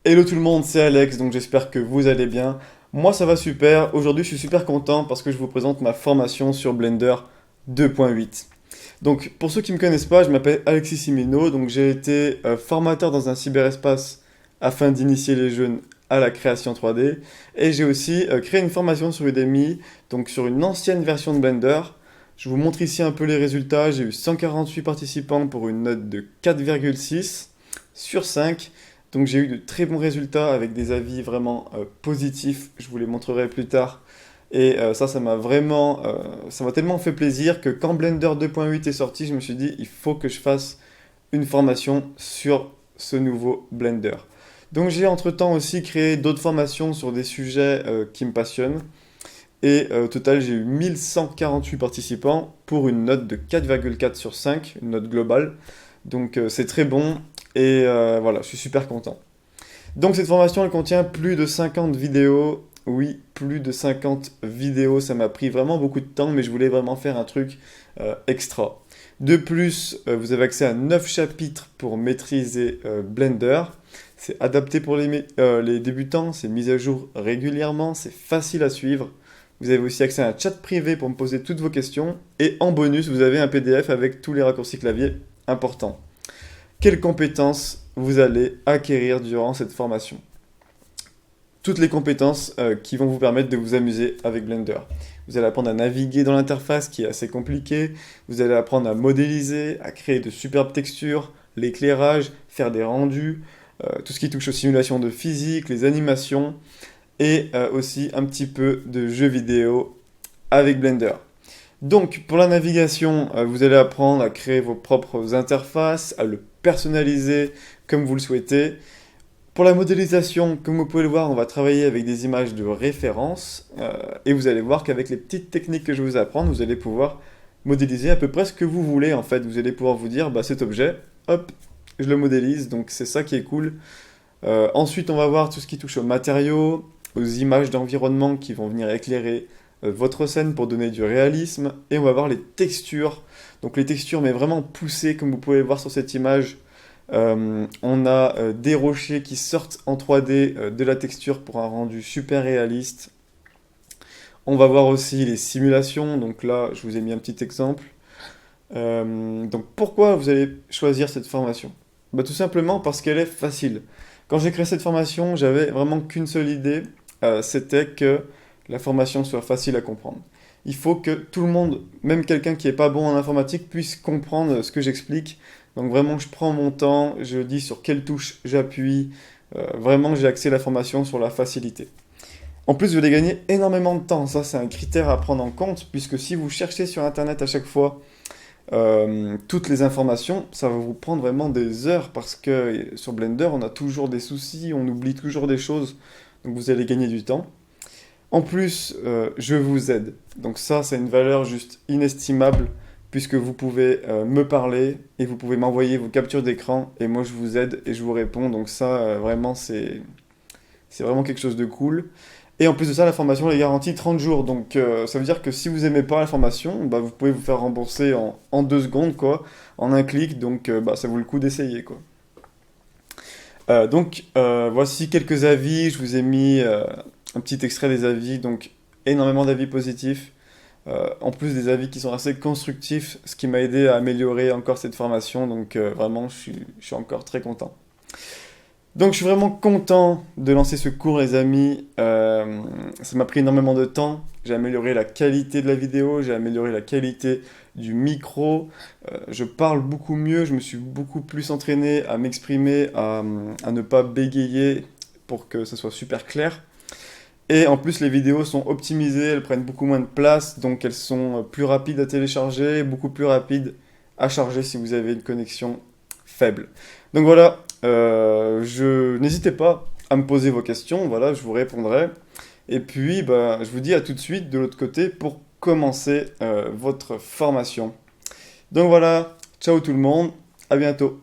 Hello tout le monde, c'est Alex, donc j'espère que vous allez bien. Moi ça va super, aujourd'hui je suis super content parce que je vous présente ma formation sur Blender 2.8. Donc pour ceux qui ne me connaissent pas, je m'appelle Alexis Simino, donc j'ai été formateur dans un cyberespace afin d'initier les jeunes à la création 3D. Et j'ai aussi créé une formation sur Udemy, donc sur une ancienne version de Blender. Je vous montre ici un peu les résultats, j'ai eu 148 participants pour une note de 4,6 sur 5. Donc j'ai eu de très bons résultats avec des avis vraiment positifs, je vous les montrerai plus tard. Et ça m'a vraiment, ça m'a tellement fait plaisir que quand Blender 2.8 est sorti, je me suis dit, il faut que je fasse une formation sur ce nouveau Blender. Donc j'ai entre-temps aussi créé d'autres formations sur des sujets qui me passionnent. Et au total, j'ai eu 1148 participants pour une note de 4,4 sur 5, une note globale. Donc c'est très bon et voilà, je suis super content. Donc cette formation, elle contient plus de 50 vidéos. Oui, plus de 50 vidéos, ça m'a pris vraiment beaucoup de temps, mais je voulais vraiment faire un truc extra. De plus, vous avez accès à 9 chapitres pour maîtriser Blender. C'est adapté pour les débutants, c'est mis à jour régulièrement, c'est facile à suivre. Vous avez aussi accès à un chat privé pour me poser toutes vos questions. Et en bonus, vous avez un PDF avec tous les raccourcis clavier importants. Quelles compétences vous allez acquérir durant cette formation? Toutes les compétences qui vont vous permettre de vous amuser avec Blender. Vous allez apprendre à naviguer dans l'interface qui est assez compliquée. Vous allez apprendre à modéliser, à créer de superbes textures, l'éclairage, faire des rendus, tout ce qui touche aux simulations de physique, les animations et aussi un petit peu de jeux vidéo avec Blender. Donc pour la navigation, vous allez apprendre à créer vos propres interfaces, à le personnaliser comme vous le souhaitez. Pour la modélisation, comme vous pouvez le voir, on va travailler avec des images de référence et vous allez voir qu'avec les petites techniques que je vais vous apprendre, vous allez pouvoir modéliser à peu près ce que vous voulez en fait. Vous allez pouvoir vous dire, bah, cet objet, hop, je le modélise, donc c'est ça qui est cool. Ensuite, on va voir tout ce qui touche aux matériaux, aux images d'environnement qui vont venir éclairer votre scène pour donner du réalisme. Et on va voir les textures. Donc les textures, mais vraiment poussées, comme vous pouvez le voir sur cette image. On a des rochers qui sortent en 3D de la texture pour un rendu super réaliste. On va voir aussi les simulations. Donc là, je vous ai mis un petit exemple. Donc pourquoi vous allez choisir cette formation? Bah, tout simplement parce qu'elle est facile. Quand j'ai créé cette formation, j'avais vraiment qu'une seule idée, c'était que la formation soit facile à comprendre. Il faut que tout le monde, même quelqu'un qui n'est pas bon en informatique, puisse comprendre ce que j'explique. Donc vraiment, je prends mon temps, je dis sur quelle touche j'appuie. Vraiment, j'ai axé la formation sur la facilité. En plus, vous allez gagner énormément de temps. Ça, c'est un critère à prendre en compte, puisque si vous cherchez sur Internet à chaque fois toutes les informations, ça va vous prendre vraiment des heures parce que sur Blender, on a toujours des soucis, on oublie toujours des choses, donc vous allez gagner du temps. En plus, je vous aide. Donc ça, c'est une valeur juste inestimable puisque vous pouvez me parler et vous pouvez m'envoyer vos captures d'écran et moi je vous aide et je vous réponds. Donc ça, vraiment, c'est vraiment quelque chose de cool. Et en plus de ça, la formation est garantie 30 jours. Donc ça veut dire que si vous aimez pas la formation, bah, vous pouvez vous faire rembourser en 2 secondes, quoi, en un clic. Donc bah, ça vaut le coup d'essayer, quoi. Voici quelques avis. Je vous ai mis un petit extrait des avis. Donc énormément d'avis positifs. En plus des avis qui sont assez constructifs, ce qui m'a aidé à améliorer encore cette formation. Donc vraiment, je suis encore très content. Donc je suis vraiment content de lancer ce cours les amis, ça m'a pris énormément de temps, j'ai amélioré la qualité de la vidéo, j'ai amélioré la qualité du micro, je parle beaucoup mieux, je me suis beaucoup plus entraîné à m'exprimer, à ne pas bégayer pour que ça soit super clair. Et en plus les vidéos sont optimisées, elles prennent beaucoup moins de place, donc elles sont plus rapides à télécharger, beaucoup plus rapides à charger si vous avez une connexion faible. Donc voilà, n'hésitez pas à me poser vos questions, voilà, je vous répondrai. Et puis, bah, je vous dis à tout de suite de l'autre côté pour commencer votre formation. Donc voilà, ciao tout le monde, à bientôt.